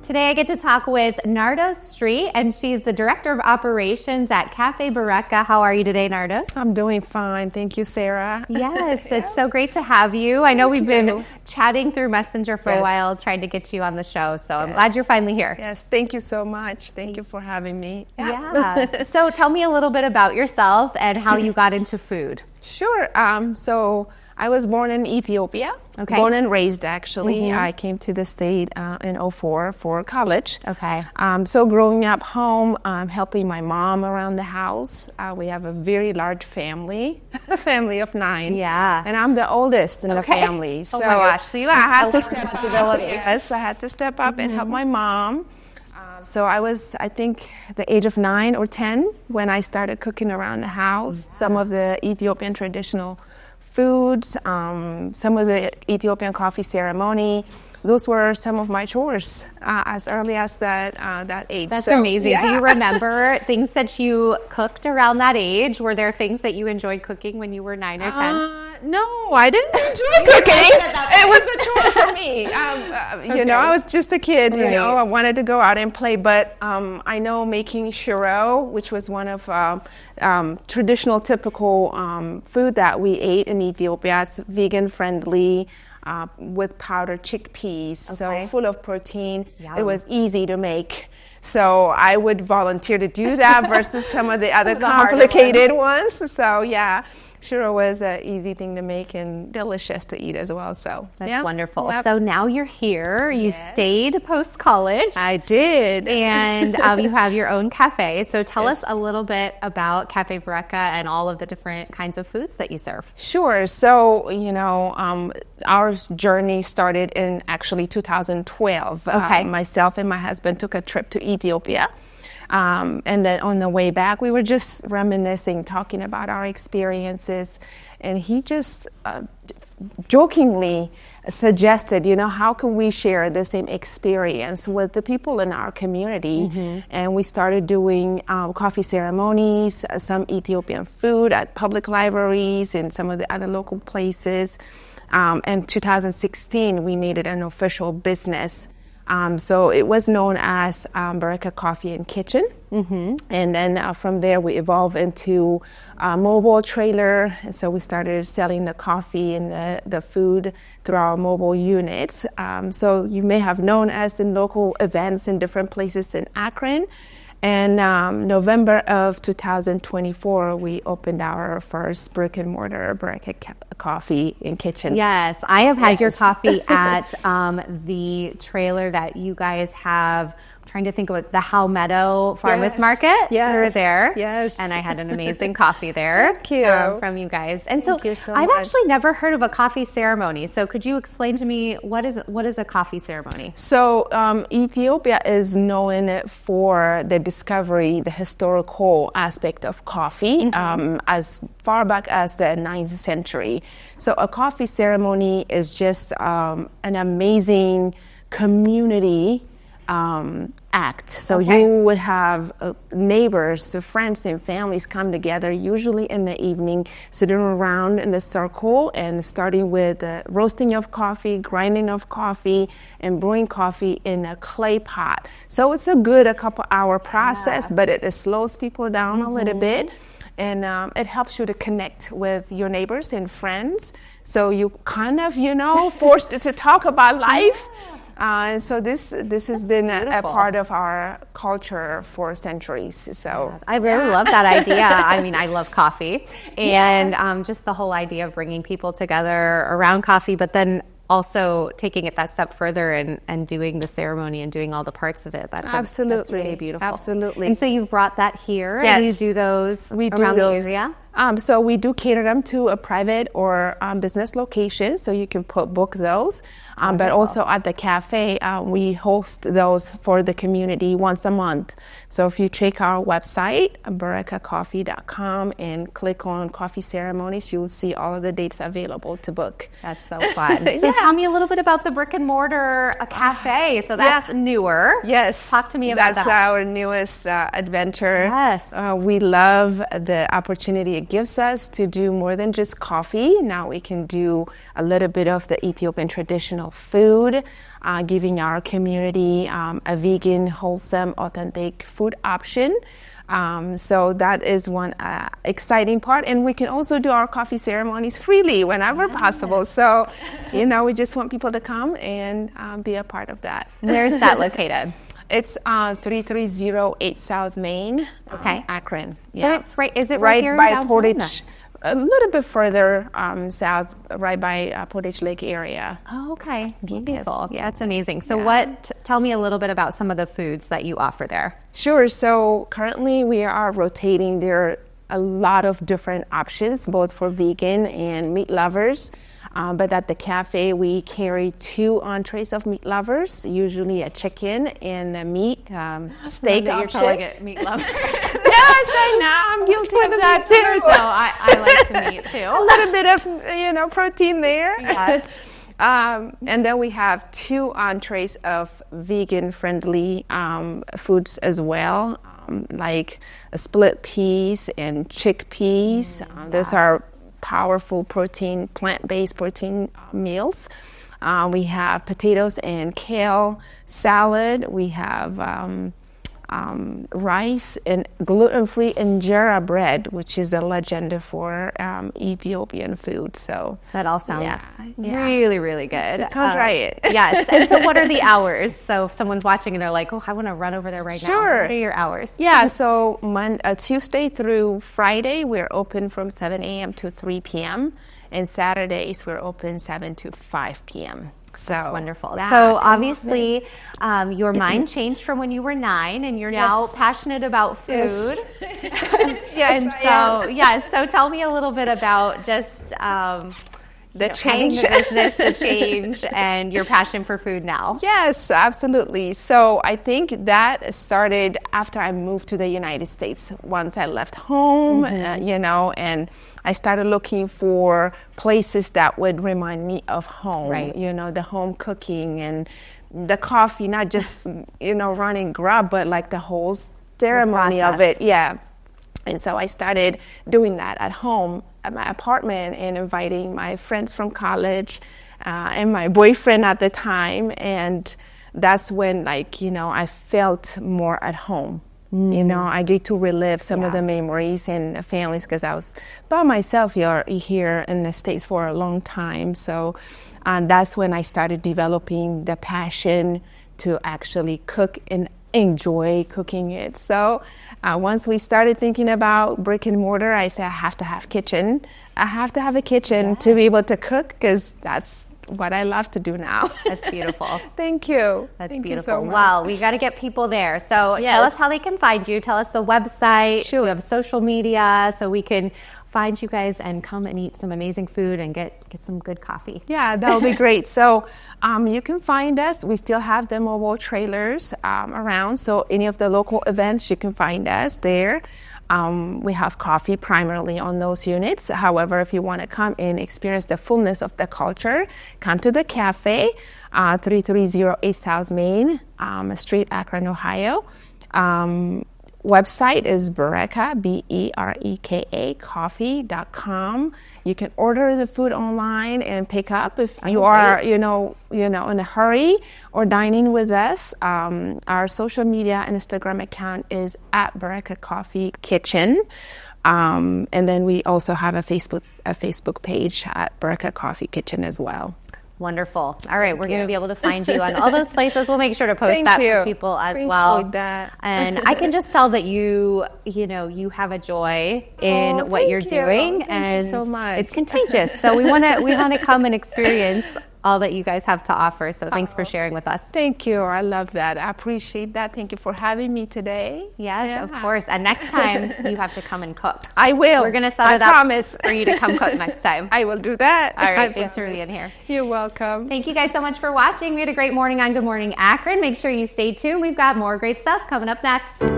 Today I get to talk with Nardos Street, and she's the Director of Operations at Cafe Bereka. How are you today, Nardos? I'm doing fine. Thank you, Sarah. Yes, it's so great to have you. I know we've been chatting through Messenger for a while, trying to get you on the show, so I'm glad you're finally here. Yes, thank you so much. Thank you for having me. Yeah. So tell me a little bit about yourself and how you got into food. Sure. So I was born in Ethiopia, born and raised actually. I came to the state in 2004 for college. So growing up home, helping my mom around the house. We have a very large family, a family of 9. Yeah. And I'm the oldest in the family. So, oh my gosh, so you I had to step up. Yes, I had to step up and help my mom. So I was, I think, the age of 9 or 10 when I started cooking around the house. Some of the Ethiopian traditional foods, some of the Ethiopian coffee ceremony. Those were some of my chores as early as that age. That's amazing. Yeah. Do you remember things that you cooked around that age? Were there things that you enjoyed cooking when you were 9 or 10? No, I didn't enjoy cooking. It was a chore for me. You know, I was just a kid. You know, I wanted to go out and play. But I know making shiro, which was one of traditional, typical food that we ate in Ethiopia. It's vegan friendly. With powdered chickpeas, so full of protein. Yum. It was easy to make. So I would volunteer to do that versus some of the other complicated ones. So yeah, shiro was an easy thing to make and delicious to eat as well. So that's wonderful. Yep. So now you're here. You stayed post-college. I did. And you have your own cafe. So tell us a little bit about Cafe Bereka and all of the different kinds of foods that you serve. Sure. So, you know, our journey started in actually 2012. Myself and my husband took a trip to Ethiopia. And then on the way back, we were just reminiscing, talking about our experiences. And he just jokingly suggested, you know, how can we share the same experience with the people in our community? And we started doing coffee ceremonies, some Ethiopian food at public libraries and some of the other local places. In 2016, we made it an official business. So it was known as Bereka Coffee and Kitchen. And then from there, we evolved into a mobile trailer. And so we started selling the coffee and the food through our mobile units. So you may have known us in local events in different places in Akron. And November of 2024, we opened our first brick and mortar Bereka Coffee and Kitchen. Yes, I have had your coffee at the trailer that you guys have. I'm trying to think of it, the How Meadow Farmers Market. Yes. We were there. Yes. And I had an amazing coffee there. Thank you. From you guys. And Thank you so I've much. actually never heard of a coffee ceremony. So could you explain to me what is a coffee ceremony? So Ethiopia is known for the discovery, the historical aspect of coffee as far back as the 9th century. So a coffee ceremony is just an amazing community act. So you would have neighbors, friends, and families come together, usually in the evening, sitting around in a circle and starting with the roasting of coffee, grinding of coffee, and brewing coffee in a clay pot. So it's a couple hour process, but it slows people down a little bit. And it helps you to connect with your neighbors and friends. So you kind of, you know, forced to talk about life. And so this has been a part of our culture for centuries. So I really love that idea. I mean, I love coffee, and just the whole idea of bringing people together around coffee, but then also taking it that step further and doing the ceremony and doing all the parts of it. That's really beautiful. Absolutely. And so you brought that here. Yes. And you do those around the area? So we do cater them to a private or business location, so you can book those. But also at the cafe, we host those for the community once a month. So if you check our website, berekacoffee.com, and click on coffee ceremonies, you'll see all of the dates available to book. That's so fun. So tell me a little bit about the brick and mortar cafe. So that's newer. Yes. Talk to me about that. That's our newest adventure. Yes. We love the opportunity it it gives us to do more than just coffee. Now we can do a little bit of the Ethiopian traditional food, giving our community a vegan, wholesome, authentic food option. So that is one exciting part. And we can also do our coffee ceremonies freely whenever possible. So, we just want people to come and be a part of that. Where's that located? It's 3308 South Main, Akron. So it's right, is it right here by in Portage? A little bit further south, right by Portage Lake area. Oh, okay. Beautiful. Yeah, it's amazing. So tell me a little bit about some of the foods that you offer there. Sure. So currently we are rotating. There are a lot of different options, both for vegan and meat lovers. But at the cafe, we carry 2 entrees of meat lovers, usually a chicken and a meat steak option. You're calling it meat lovers. Yes, I know. I'm guilty of that too. So I like some meat too. A little bit of protein there. Yes. And then we have 2 entrees of vegan-friendly foods as well, like split peas and chickpeas. Those are powerful protein, plant-based protein meals. We have potatoes and kale salad. We have rice and gluten-free injera bread, which is a legend for Ethiopian food. So that all sounds really, really good. Come try it. Yes. And so what are the hours? So if someone's watching and they're like, oh, I want to run over there right now. Sure. What are your hours? Yeah, so Tuesday through Friday, we're open from 7 a.m. to 3 p.m. And Saturdays, we're open 7 to 5 p.m. So that's wonderful. So obviously, your mind changed from when you were 9, and you're now passionate about food. Yes. So tell me a little bit about just the change, the business, the change, and your passion for food now. Yes, absolutely. So I think that started after I moved to the United States. Once I left home, and I started looking for places that would remind me of home. Right. The home cooking and the coffee, not just running grub, but like the whole ceremony of it. Yeah. And so I started doing that at home at my apartment and inviting my friends from college and my boyfriend at the time. And that's when, I felt more at home. I get to relive some of the memories and families because I was by myself here in the States for a long time. So that's when I started developing the passion to actually cook and enjoy cooking it. So once we started thinking about brick and mortar, I said, I have to have kitchen. I have to have a kitchen to be able to cook because that's what I love to do now. That's beautiful. Thank you. That's Thank beautiful. You so much. Wow, we got to get people there. So tell us how they can find you. Tell us the website. Sure. We have social media so we can find you guys and come and eat some amazing food and get some good coffee. Yeah, that would be great. So you can find us. We still have the mobile trailers around. So any of the local events, you can find us there. We have coffee primarily on those units. However, if you want to come and experience the fullness of the culture, come to the cafe, 3308 South Main Street, Akron, Ohio. Website is Bereka, Bereka, coffee.com. You can order the food online and pick up if you are, in a hurry or dining with us. Our social media and Instagram account is at Bereka Coffee Kitchen. And then we also have a Facebook page at Bereka Coffee Kitchen as well. Wonderful. All right, we're going to be able to find you on all those places. We'll make sure to post that for people as well. Appreciate that. And I can just tell that you have a joy in what you're doing, Thank you so much. It's contagious. So we want to come and experience all that you guys have to offer. So thanks for sharing with us. Thank you. I love that. I appreciate that. Thank you for having me today. Yes, of course. And next time you have to come and cook. I will. We're going to set it up for you to come cook next time. I will do that. All right. Thanks for being here. You're welcome. Thank you guys so much for watching. We had a great morning on Good Morning Akron. Make sure you stay tuned. We've got more great stuff coming up next.